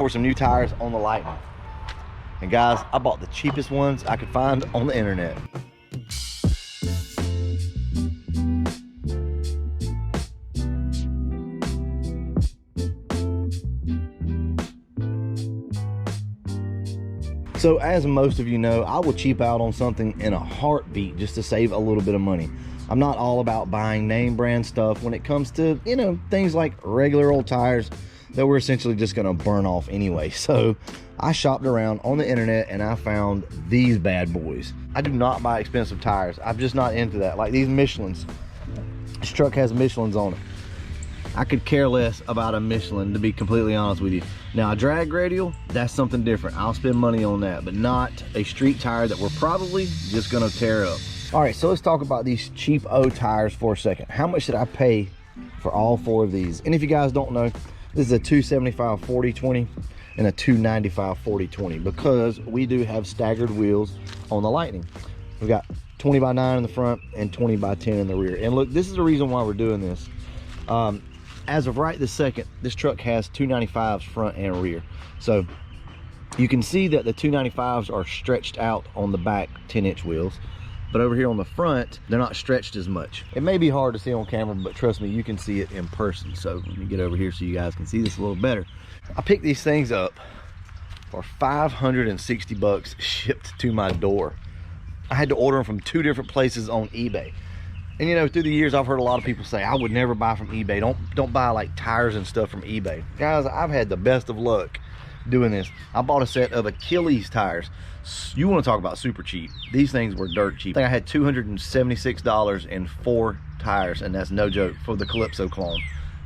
for some new tires on the Lightning. And guys, I bought the cheapest ones I could find on the internet. So as most of you know, I will cheap out on something in a heartbeat just to save a little bit of money. I'm not all about buying name brand stuff when it comes to, you know, things like regular old tires that we're essentially just gonna burn off anyway. So I shopped around on the internet and I found these bad boys. I do not buy expensive tires. I'm just not into that. Like these Michelins. This truck has Michelins on it. I could care less about a Michelin, to be completely honest with you. Now a drag radial, that's something different. I'll spend money on that, but not a street tire that we're probably just gonna tear up. All right, so let's talk about these cheap O tires for a second. How much did I pay for all 4 of these? And if you guys don't know, this is a 275 40/20 and a 295 40/20 because we do have staggered wheels on the Lightning. We've got 20x9 in the front and 20x10 in the rear. And look, this is the reason why we're doing this. As of right this second, this truck has 295s front and rear. So you can see that the 295s are stretched out on the back 10-inch wheels, but over here on the front, they're not stretched as much. It may be hard to see on camera, but trust me, you can see it in person. So let me get over here so you guys can see this a little better. I picked these things up for 560 bucks shipped to my door. I had to order them from 2 different places on eBay. And you know, through the years, I've heard a lot of people say, I would never buy from eBay. Don't buy like tires and stuff from eBay. Guys, I've had the best of luck doing this. I bought a set of Achilles tires. You want to talk about super cheap. These things were dirt cheap. I think I had $276 in 4 tires, and that's no joke, for the Calypso clone.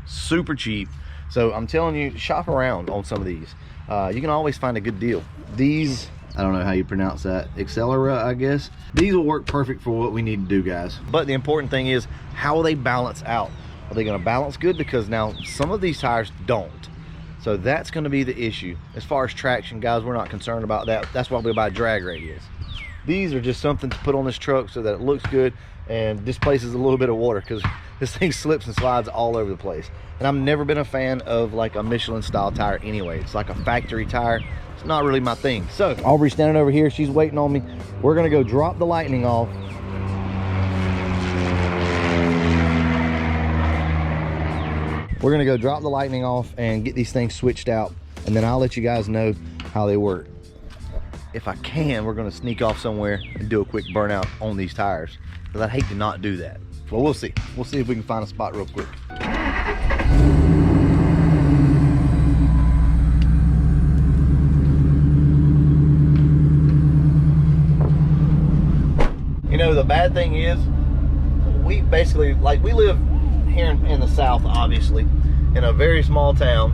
Super cheap. So I'm telling you, shop around on some of these. You can always find a good deal. These, I don't know how you pronounce that, accelera, I guess. These will work perfect for what we need to do, guys. But the important thing is, how will they balance out? Are they gonna balance good? Because now some of these tires don't. So that's gonna be the issue. As far as traction, guys, we're not concerned about that. That's why we buy drag radius. These are just something to put on this truck so that it looks good and displaces a little bit of water, because this thing slips and slides all over the place. And I've never been a fan of like a Michelin style tire anyway. It's like a factory tire. It's not really my thing. So Aubrey's standing over here, she's waiting on me. We're gonna go drop the Lightning off. We're gonna go drop the Lightning off and get these things switched out, and then I'll let you guys know how they work. If I can, we're gonna sneak off somewhere and do a quick burnout on these tires, because I'd hate to not do that. Well, we'll see. We'll see if we can find a spot real quick. You know, the bad thing is, we basically, like, we live here in the South, obviously, in a very small town,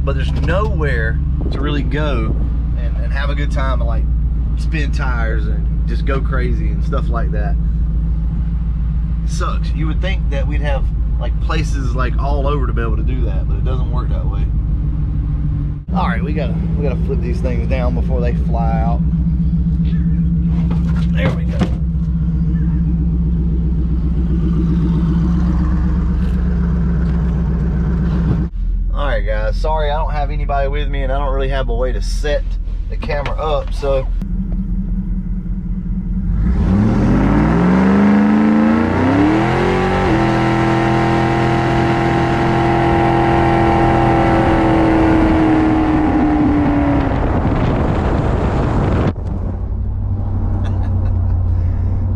but there's nowhere to really go and have a good time and like spin tires and just go crazy and stuff like that. It sucks. You would think that we'd have like places like all over to be able to do that, but it doesn't work that way. All right, we gotta flip these things down before they fly out. There we go. All right, guys, sorry I don't have anybody with me and I don't really have a way to set the camera up, so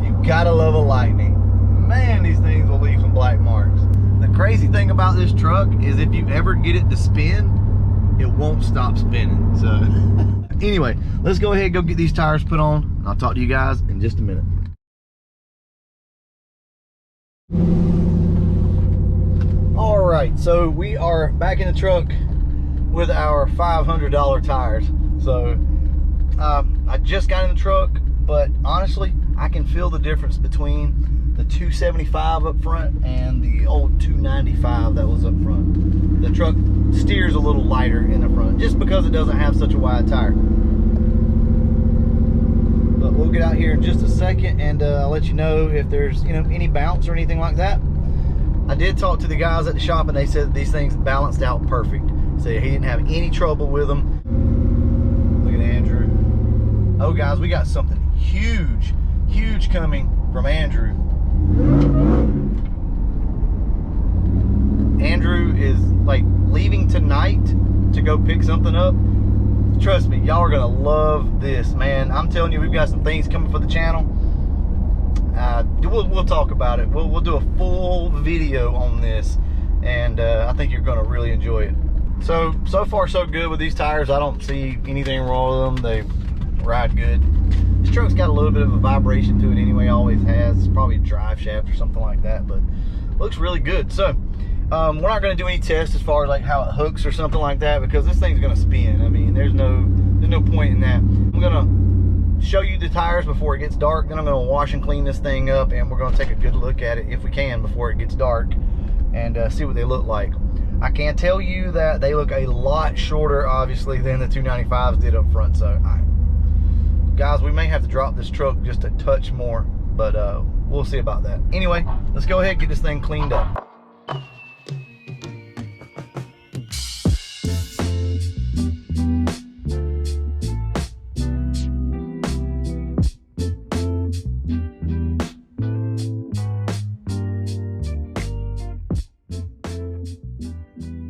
you gotta love a Lightning. Man, these things will leave some black marks. The crazy thing about this truck is if you ever get it to spin, it won't stop spinning. So anyway, let's go ahead and go get these tires put on, and I'll talk to you guys in just a minute. All right, so we are back in the truck with our $500 tires. So I just got in the truck, but honestly, I can feel the difference between the 275 up front and the old 295 that was up front. The truck steers a little lighter in the front just because it doesn't have such a wide tire. But we'll get out here in just a second and I'll let you know if there's, you know, any bounce or anything like that. I did talk to the guys at the shop and they said these things balanced out perfect. So he didn't have any trouble with them. Look at Andrew. Oh guys, we got something huge coming from Andrew. Andrew is like leaving tonight to go pick something up. Trust me, y'all are gonna love this, man. I'm telling you, we've got some things coming for the channel. We'll talk about it. We'll do a full video on this, and I think you're gonna really enjoy it. So far so good with these tires. I don't see anything wrong with them. They ride good. This truck's got a little bit of a vibration to it anyway, always has. It's probably a drive shaft or something like that, but looks really good. So we're not going to do any tests as far as like how it hooks or something like that, because this thing's going to spin. I mean, there's no point in that. I'm going to show you the tires before it gets dark, then I'm going to wash and clean this thing up, and we're going to take a good look at it if we can before it gets dark, and see what they look like. I can tell you that they look a lot shorter, obviously, than the 295s did up front. So guys, we may have to drop this truck just a touch more, but we'll see about that. Anyway, let's go ahead and get this thing cleaned up.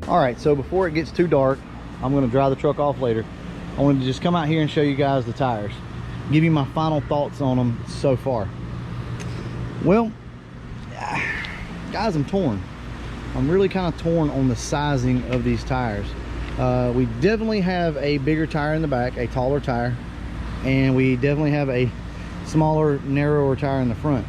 All right, so before it gets too dark, I'm gonna dry the truck off later. I wanted to just come out here and show you guys the tires, give you my final thoughts on them so far. Well, guys, I'm torn. I'm really kind of torn on the sizing of these tires. We definitely have a bigger tire in the back, a taller tire, and we definitely have a smaller, narrower tire in the front.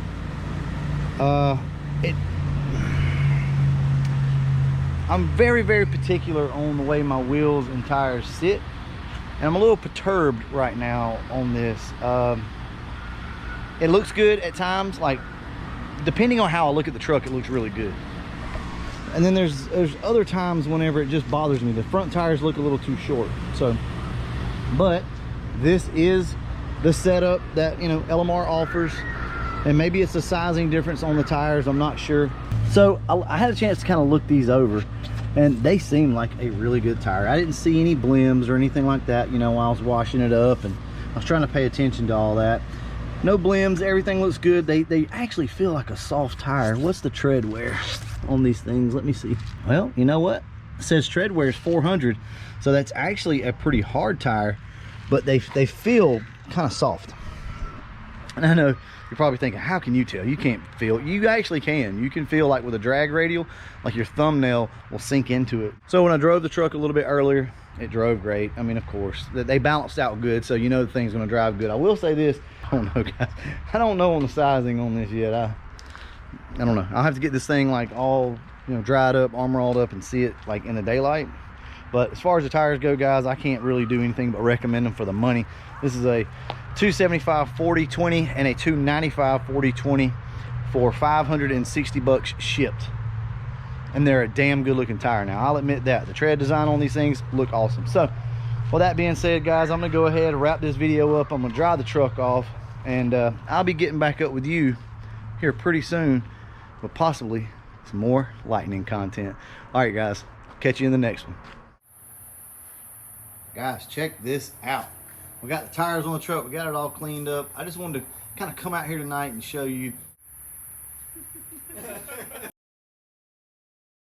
I'm very particular on the way my wheels and tires sit, and I'm a little perturbed right now on this. It looks good at times, like depending on how I look at the truck, it looks really good. And then there's other times whenever it just bothers me. The front tires look a little too short. So, but this is the setup that, you know, LMR offers, and maybe it's a sizing difference on the tires, I'm not sure. So I had a chance to kind of look these over, and they seem like a really good tire. I didn't see any blims or anything like that, you know, while I was washing it up, and I was trying to pay attention to all that. No blims, everything looks good. They actually feel like a soft tire. What's the tread wear on these things? Let me see. Well, you know what? It says tread wear is 400, so that's actually a pretty hard tire, but they feel kind of soft. And I know you're probably thinking, how can you tell? You can't feel. You actually can. You can feel like with a drag radial, like your thumbnail will sink into it. So when I drove the truck a little bit earlier, it drove great. I mean, of course, they balanced out good, so you know the thing's gonna drive good. I will say this, I don't know, guys. I don't know on the sizing on this yet. I don't know. I'll have to get this thing like all, you know, dried up, armor rolled up, and see it like in the daylight. But as far as the tires go, guys, I can't really do anything but recommend them for the money. This is a 275 40/20 and a 295 40/20 for 560 bucks shipped, and they're a damn good looking tire. Now I'll admit that the tread design on these things look awesome. So with that being said, guys, I'm gonna go ahead and wrap this video up. I'm gonna dry the truck off, and I'll be getting back up with you here pretty soon with possibly some more lightning content. All right, guys, catch you in the next one. Guys, check this out. We got the tires on the truck, we got it all cleaned up. I just wanted to kind of come out here tonight and show you